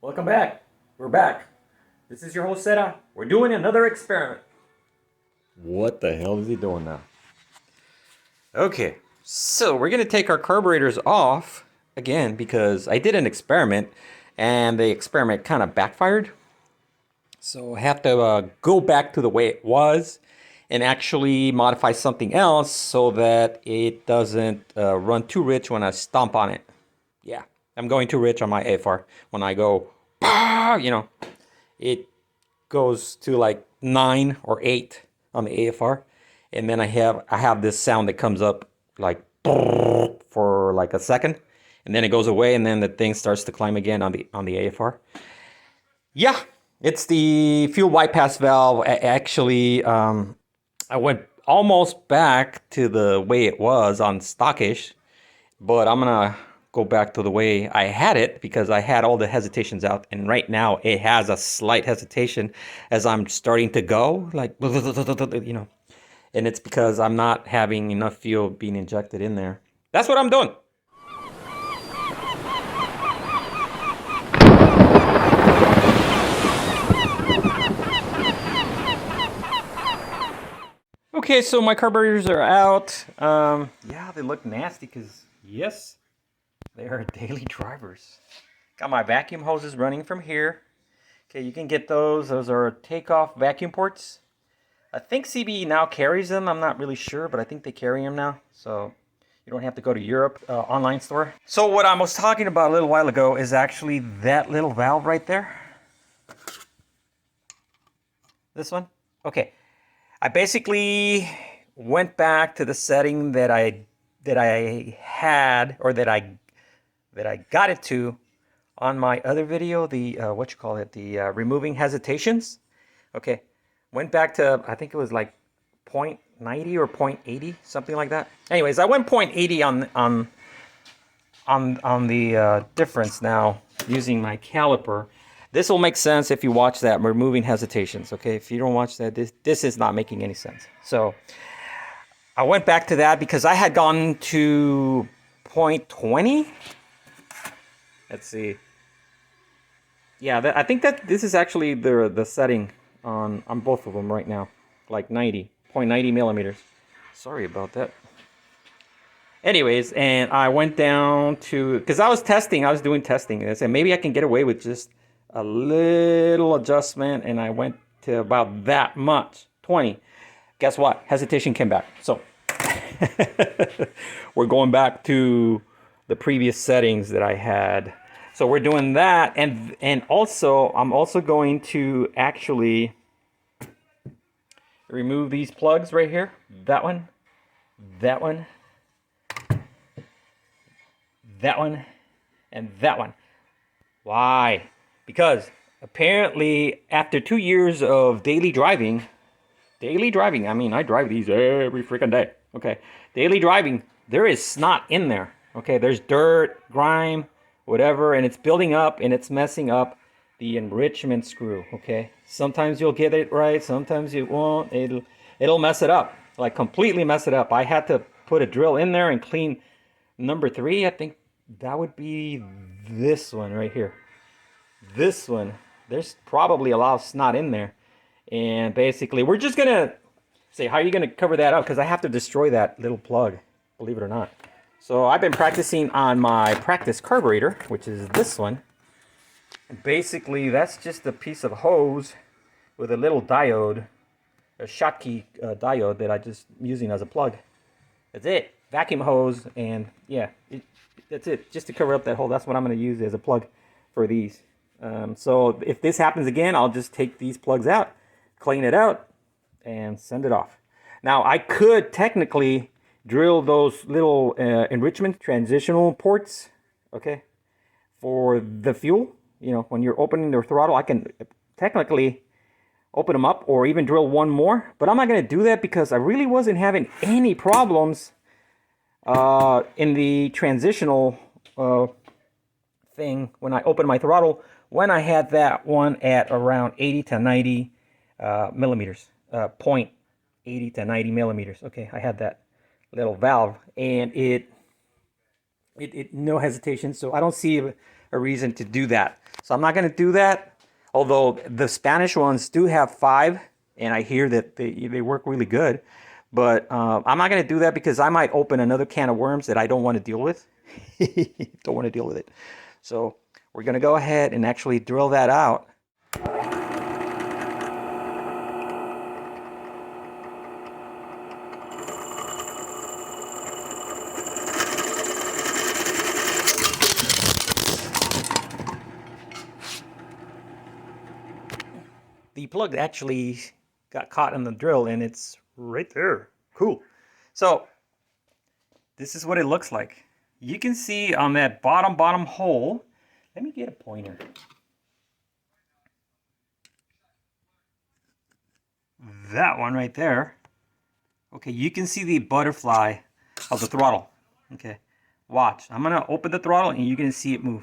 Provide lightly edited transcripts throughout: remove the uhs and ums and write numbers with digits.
Welcome back. We're back. This is your host, Seta. We're doing another experiment. What the hell is he doing now? Okay, so we're going to take our carburetors off again because I did an experiment and the experiment kind of backfired. So I have to go back to the way it was and actually modify something else so that it doesn't run too rich when I stomp on it. Yeah, I'm going too rich on my AFR. When I go, it goes to like 9 or 8 on the AFR, and then I have this sound that comes up like for like a second, and then it goes away, and then the thing starts to climb again on the AFR. Yeah, it's the fuel bypass valve. Actually, I went almost back to the way it was on stockish, but I'm gonna go back to the way I had it because I had all the hesitations out, and right now it has a slight hesitation as I'm starting to go, like, and it's because I'm not having enough fuel being injected in there. That's what I'm doing. Okay, so my carburetors are out. Yeah, they look nasty because, yes, they are daily drivers. Got my vacuum hoses running from here. Okay, you can get those. Those are takeoff vacuum ports. I think CBE now carries them. I'm not really sure, but I think they carry them now. So you don't have to go to Europe online store. So what I was talking about a little while ago is actually that little valve right there. This one. Okay. I basically went back to the setting that I had, or that I got it to on my other video, the removing hesitations. Okay, went back to, I think it was like 0.90 or 0.80, something like that. Anyways, I went 0.80 on the difference now using my caliper. This will make sense if you watch that removing hesitations. Okay, if you don't watch that, this is not making any sense. So I went back to that because I had gone to 0.20. Let's see. Yeah, I think that this is actually the setting on both of them right now, like 0.90 millimeters. Sorry about that. Anyways, and I went down to, because I was doing testing, and I said maybe I can get away with just a little adjustment, and I went to about that much, 20. Guess what? Hesitation came back. So we're going back to the previous settings that I had. So we're doing that, and also I'm also going to actually remove these plugs right here. That one, that one, that one, and that one. Why? Because apparently after 2 years of daily driving, I mean, I drive these every freaking day. Okay, daily driving, there is snot in there. Okay, there's dirt, grime, whatever, and it's building up and it's messing up the enrichment screw. Okay, sometimes you'll get it right, sometimes you won't. It'll mess it up, like completely mess it up. I had to put a drill in there and clean number 3. I think that would be this one right here. This one, there's probably a lot of snot in there, and basically we're just gonna say, how are you gonna cover that up, because I have to destroy that little plug, believe it or not. So I've been practicing on my practice carburetor, which is this one. And basically that's just a piece of hose with a little diode, a Schottky diode that I just using as a plug. That's it. Vacuum hose, and yeah, that's it. Just to cover up that hole. That's what I'm going to use as a plug for these. So if this happens again, I'll just take these plugs out, clean it out, and send it off. Now I could technically drill those little enrichment transitional ports, okay, for the fuel. You know, when you're opening the throttle, I can technically open them up, or even drill one more, but I'm not going to do that because I really wasn't having any problems in the transitional thing when I opened my throttle, when I had that one at around 80 to 90 millimeters, 0.80 to 90 millimeters. Okay, I had that little valve, and it no hesitation, so I don't see a reason to do that. So I'm not going to do that. Although the Spanish ones do have 5, and I hear that they work really good. But I'm not going to do that because I might open another can of worms that I don't want to deal with. Don't want to deal with it. So we're going to go ahead and actually drill that out. The plug actually got caught in the drill and it's right there. Cool. So this is what it looks like. You can see on that bottom hole, let me get a pointer. That one right there. Okay, you can see the butterfly of the throttle. Okay, watch. I'm gonna open the throttle and you're gonna see it move.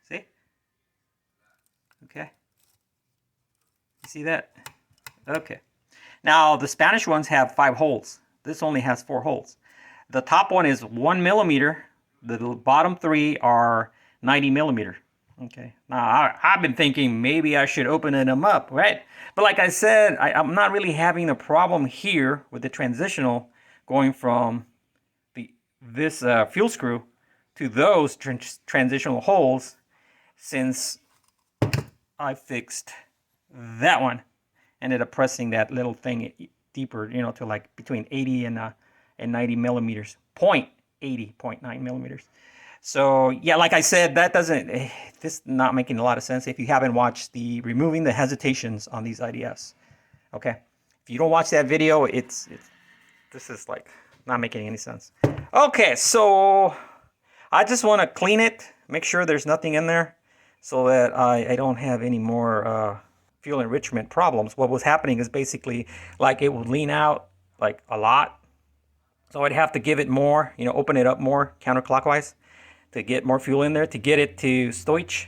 See? Okay. You see that? Okay. Now the Spanish ones have 5 holes. This only has 4 holes. The top one is 1 millimeter. The bottom 3 are 90 millimeter. Okay. Now I've been thinking maybe I should open them up, right? But like I said, I'm not really having a problem here with the transitional going from this fuel screw to those transitional holes, since I fixed that one. Ended up pressing that little thing deeper, you know, to like between 80 and 90 millimeters, 0.9 millimeters. So yeah, like I said, that doesn't, this is not making a lot of sense if you haven't watched the removing the hesitations on these IDFs. Okay, if you don't watch that video, this is like not making any sense. Okay, so I just want to clean it, make sure there's nothing in there, so that I don't have any more fuel enrichment problems. What was happening is basically like it would lean out like a lot, so I'd have to give it more, you know, open it up more counterclockwise to get more fuel in there, to get it to Stoich,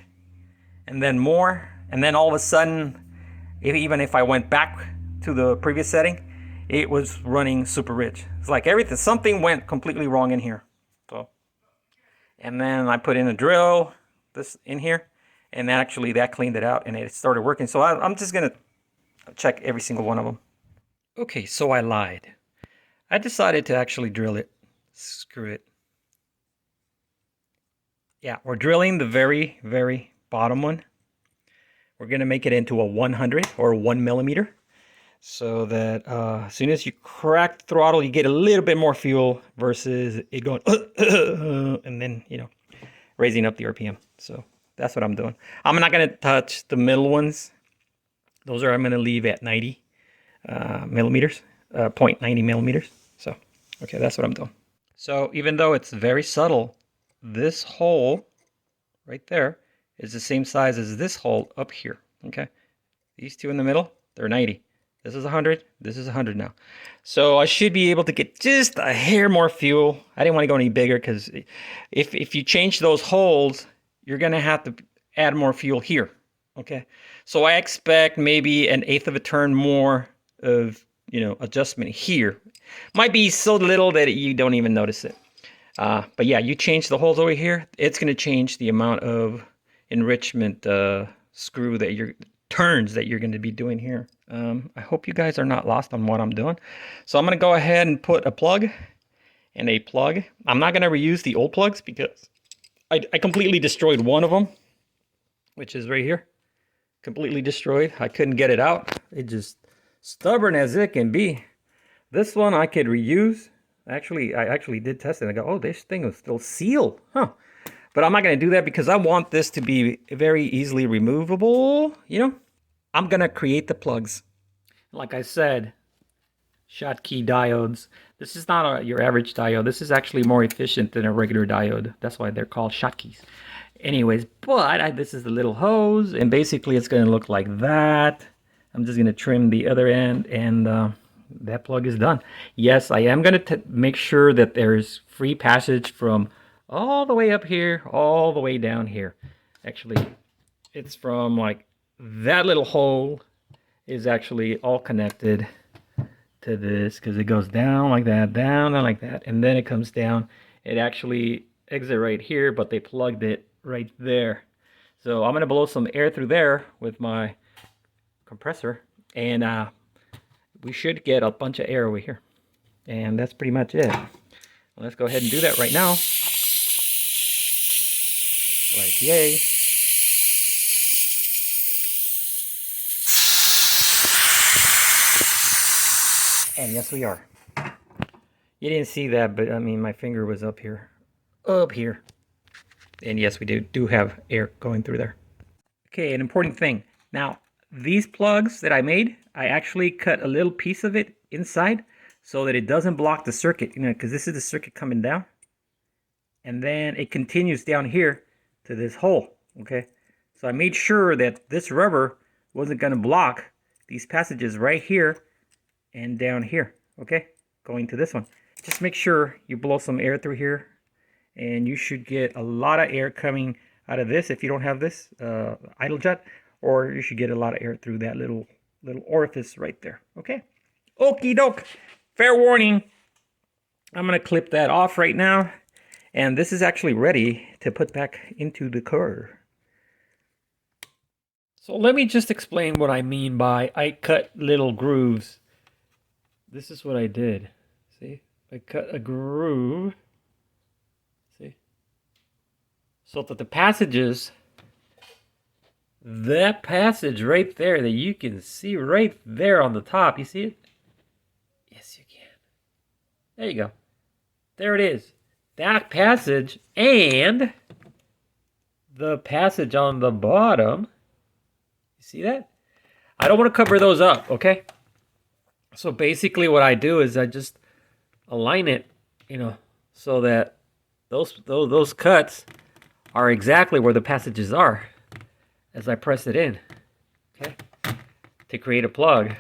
and then more, and then all of a sudden, even if I went back to the previous setting, it was running super rich. It's like everything, something went completely wrong in here. So, and then I put in a drill, this in here, and actually that cleaned it out and it started working. So I'm just gonna check every single one of them. Okay, so I lied. I decided to actually drill it. Screw it. Yeah, we're drilling the very, very bottom one. We're gonna make it into a 100 or 1 millimeter, so that as soon as you crack the throttle, you get a little bit more fuel versus it going and then, you know, raising up the RPM. So that's what I'm doing. I'm not gonna touch the middle ones. Those are, I'm gonna leave at 90 millimeters, 0.90 millimeters. So, okay, that's what I'm doing. So even though it's very subtle, this hole right there is the same size as this hole up here. Okay, these two in the middle, they're 90. This is 100. This is 100 now. So I should be able to get just a hair more fuel. I didn't want to go any bigger because if you change those holes, you're gonna have to add more fuel here. Okay, so I expect maybe an eighth of a turn more of, you know, adjustment here. Might be so little that you don't even notice it. But yeah, you change the holes over here, it's going to change the amount of enrichment screw that turns that you're going to be doing here. I hope you guys are not lost on what I'm doing. So I'm going to go ahead and put a plug and a plug. I'm not going to reuse the old plugs because I completely destroyed one of them, which is right here. Completely destroyed. I couldn't get it out. It just stubborn as it can be. This one I could reuse. Actually, I actually did test it and I go, oh, this thing was still sealed. Huh. But I'm not going to do that because I want this to be very easily removable. You know, I'm going to create the plugs. Like I said, Schottky diodes. This is not your average diode. This is actually more efficient than a regular diode. That's why they're called Schottkys. Anyways, but this is the little hose, and basically it's going to look like that. I'm just going to trim the other end, and that plug is done. Yes, I am going to make sure that there's free passage from all the way up here, all the way down here. Actually, it's from like that little hole is actually all connected to this because it goes down like that, down and like that, and then it comes down. It actually exits right here, but they plugged it right there. So I'm gonna blow some air through there with my compressor, and we should get a bunch of air over here. And that's pretty much it. Let's go ahead and do that right now. Like, yay. And yes, we are. You didn't see that, but I mean, my finger was up here. Up here. And yes, we do have air going through there. Okay, an important thing. Now, these plugs that I made, I actually cut a little piece of it inside so that it doesn't block the circuit, you know, because this is the circuit coming down. And then it continues down here to this hole, okay? So I made sure that this rubber wasn't going to block these passages right here and down here, okay? Going to this one. Just make sure you blow some air through here, and you should get a lot of air coming out of this if you don't have this idle jet, or you should get a lot of air through that little orifice right there, okay? Okie doke. Fair warning. I'm going to clip that off right now, and this is actually ready to put back into the car. So let me just explain what I mean by I cut little grooves. This is what I did. See? I cut a groove. See? So that the passages, that passage right there that you can see right there on the top, you see it? Yes, you can. There you go. There it is. That passage and the passage on the bottom. You see that? I don't want to cover those up, okay? So basically what I do is I just align it, you know, so that those cuts are exactly where the passages are as I press it in, okay, to create a plug.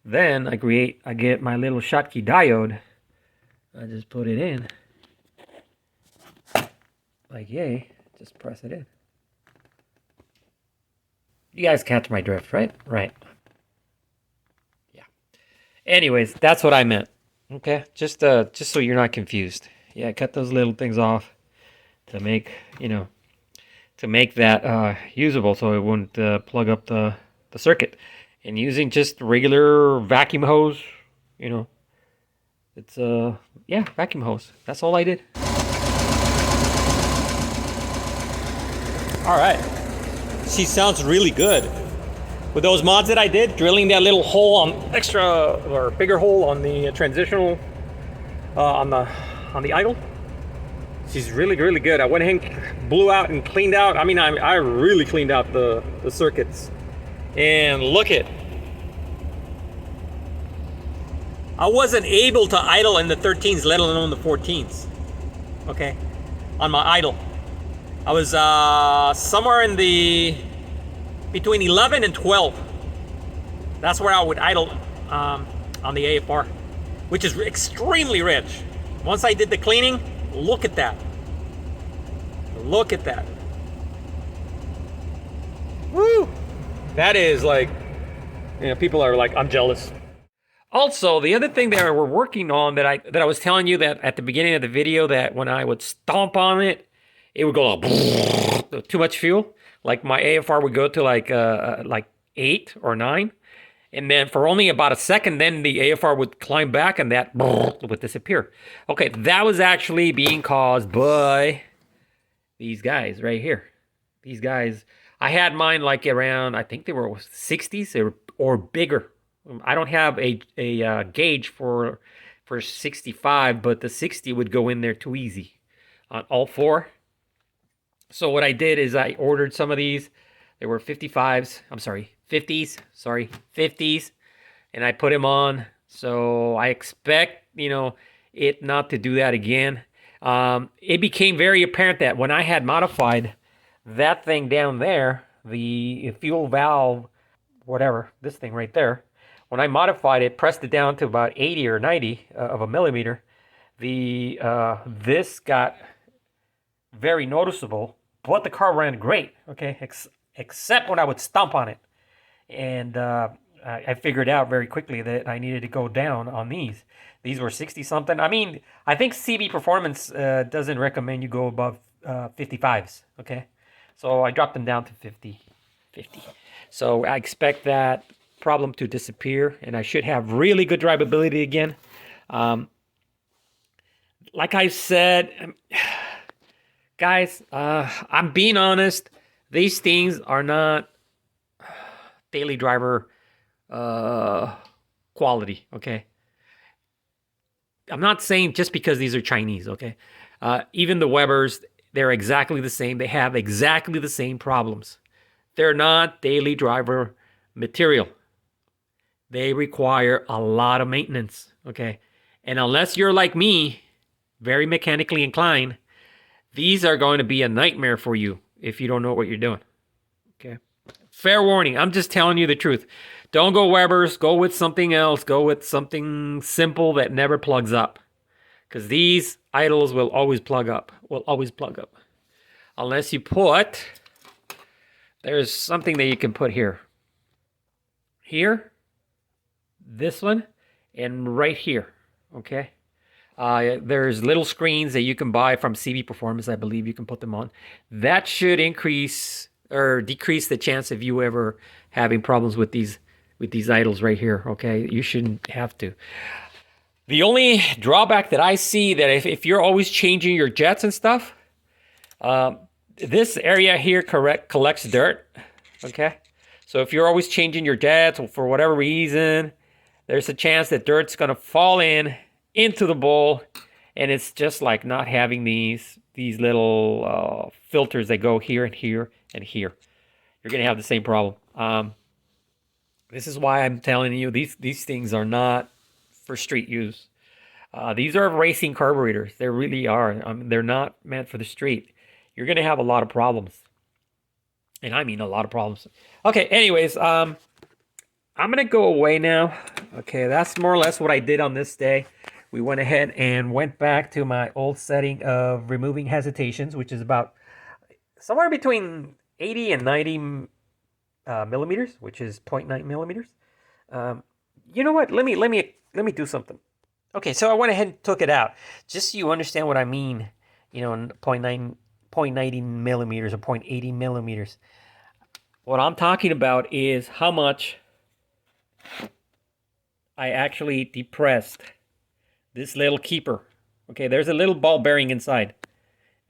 Then I get my little Schottky diode. I just put it in, like yay, just press it in. You guys catch my drift, right? Right. Yeah. Anyways, that's what I meant. Okay, just so you're not confused. Yeah, cut those little things off to make, you know, to make that usable, so it wouldn't plug up the circuit. And using just regular vacuum hose, you know, it's yeah, vacuum hose. That's all I did. All right. She sounds really good. With those mods that I did, drilling that little hole on extra or bigger hole on the transitional on the idle, she's really good. I went ahead and blew out and cleaned out. I mean, I really cleaned out the circuits. And look it. I wasn't able to idle in the 13s, let alone the 14s. Okay, on my idle. I was somewhere in the between 11 and 12. That's where I would idle on the AFR, which is extremely rich. Once I did the cleaning, look at that. Look at that. Woo! That is like, you know, people are like, I'm jealous. Also, the other thing that we're working on that I was telling you that at the beginning of the video, that when I would stomp on it, it would go like, too much fuel. Like my AFR would go to like 8 or 9. And then for only about a second, then the AFR would climb back and that would disappear. Okay, that was actually being caused by these guys right here. These guys, I had mine like around, I think they were 60s or bigger. I don't have a gauge for 65, but the 60 would go in there too easy on all four. So what I did is I ordered some of these. They were 50s, and I put them on. So I expect, you know, it not to do that again. It became very apparent that when I had modified that thing down there, the fuel valve, whatever, this thing right there, when I modified it, pressed it down to about 80 or 90 of a millimeter, this got very noticeable, but the car ran great, okay, except when I would stomp on it. And I figured out very quickly that I needed to go down on these. These were 60-something. I mean, I think CB Performance doesn't recommend you go above 55s, okay? So I dropped them down to 50. So I expect that problem to disappear, and I should have really good drivability again. Like I said, guys, I'm being honest. These things are not daily driver quality, okay? I'm not saying just because these are Chinese, okay? Even the Webers, they're exactly the same. They have exactly the same problems. They're not daily driver material. They require a lot of maintenance, okay? And unless you're like me, very mechanically inclined, these are going to be a nightmare for you if you don't know what you're doing, okay? Fair warning, I'm just telling you the truth. Don't go Webers, go with something else. Go with something simple that never plugs up. Because these idles will always plug up. Unless you put, there's something that you can put here. Here, this one, and right here, okay? There's little screens that you can buy from CB Performance. I believe you can put them on. That should increase or decrease the chance of you ever having problems with these idles right here, okay? You shouldn't have to. The only drawback that I see that if you're always changing your jets and stuff, this area here collects dirt, okay? So if you're always changing your jets for whatever reason, there's a chance that dirt's gonna fall into the bowl, and it's just like not having these little filters that go here and here and here. You're gonna have the same problem. This is why I'm telling you these things are not for street use. These are racing carburetors. They really are. They're not meant for the street. You're gonna have a lot of problems, and I mean a lot of problems. Okay. Anyways, I'm gonna go away now. Okay, that's more or less what I did on this day. We went ahead and went back to my old setting of removing hesitations, which is about somewhere between 80 and 90 millimeters, which is 0.9 millimeters. You know what? Let me do something. Okay, so I went ahead and took it out, just so you understand what I mean. 0.90 millimeters or 0.80 millimeters. What I'm talking about is how much I actually depressed this little keeper. Okay, there's a little ball bearing inside.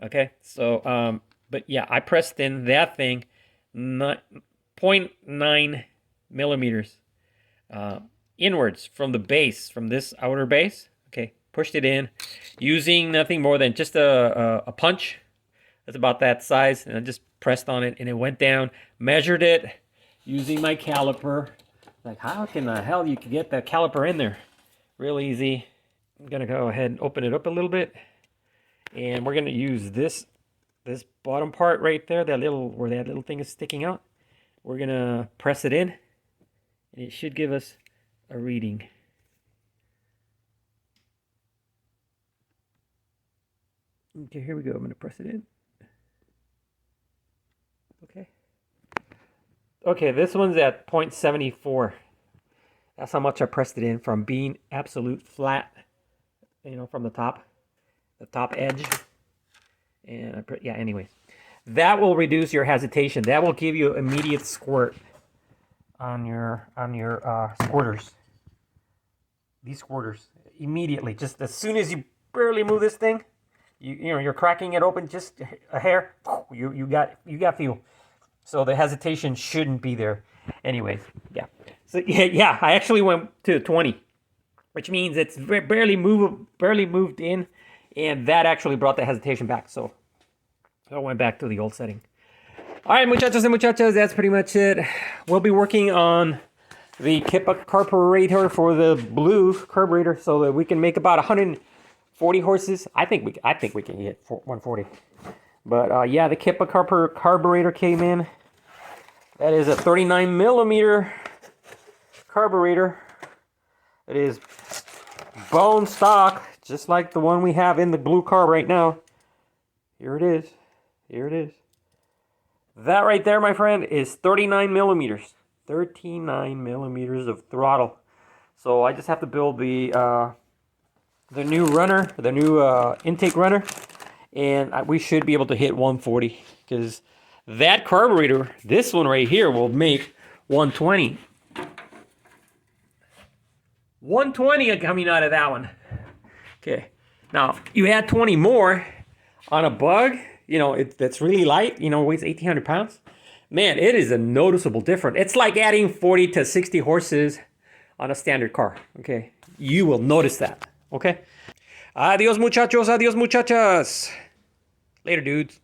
Okay, so, but yeah, I pressed in that thing 0.9 millimeters inwards from the base, from this outer base. Okay, pushed it in using nothing more than just a punch. That's about that size, and I just pressed on it, and it went down. Measured it using my caliper. Like, how can the hell you can get that caliper in there? Real easy. I'm gonna go ahead and open it up a little bit, and we're gonna use this bottom part right there, where that little thing is sticking out. We're gonna press it in, and it should give us a reading. Okay, here we go. I'm gonna press it in. Okay, this one's at 0.74. That's how much I pressed it in from being absolute flat, from the top edge. And anyways, that will reduce your hesitation. That will give you immediate squirt on your squirters. These squirters immediately, just as soon as you barely move this thing, you're cracking it open just a hair. You got fuel. So the hesitation shouldn't be there. Anyways, yeah. So yeah, I actually went to 20, which means it's barely moved in, and that actually brought the hesitation back. So I went back to the old setting. All right, muchachos and muchachas, that's pretty much it. We'll be working on the Kippa carburetor for the blue carburetor, so that we can make about 140 horses. I think we can hit 140. But yeah, the Kippa carburetor came in. That is a 39 millimeter carburetor. It is bone stock, just like the one we have in the blue car right now. Here it is. That right there, my friend, is 39 millimeters. 39 millimeters of throttle. So I just have to build the new runner, the new intake runner, and we should be able to hit 140, because That carburetor, this one right here, will make 120. 120 coming out of that one. Okay. Now, you add 20 more on a Bug, you know, that's really light, you know, weighs 1,800 pounds. Man, it is a noticeable difference. It's like adding 40 to 60 horses on a standard car, okay? You will notice that, okay? Adios, muchachos. Adios, muchachas. Later, dudes.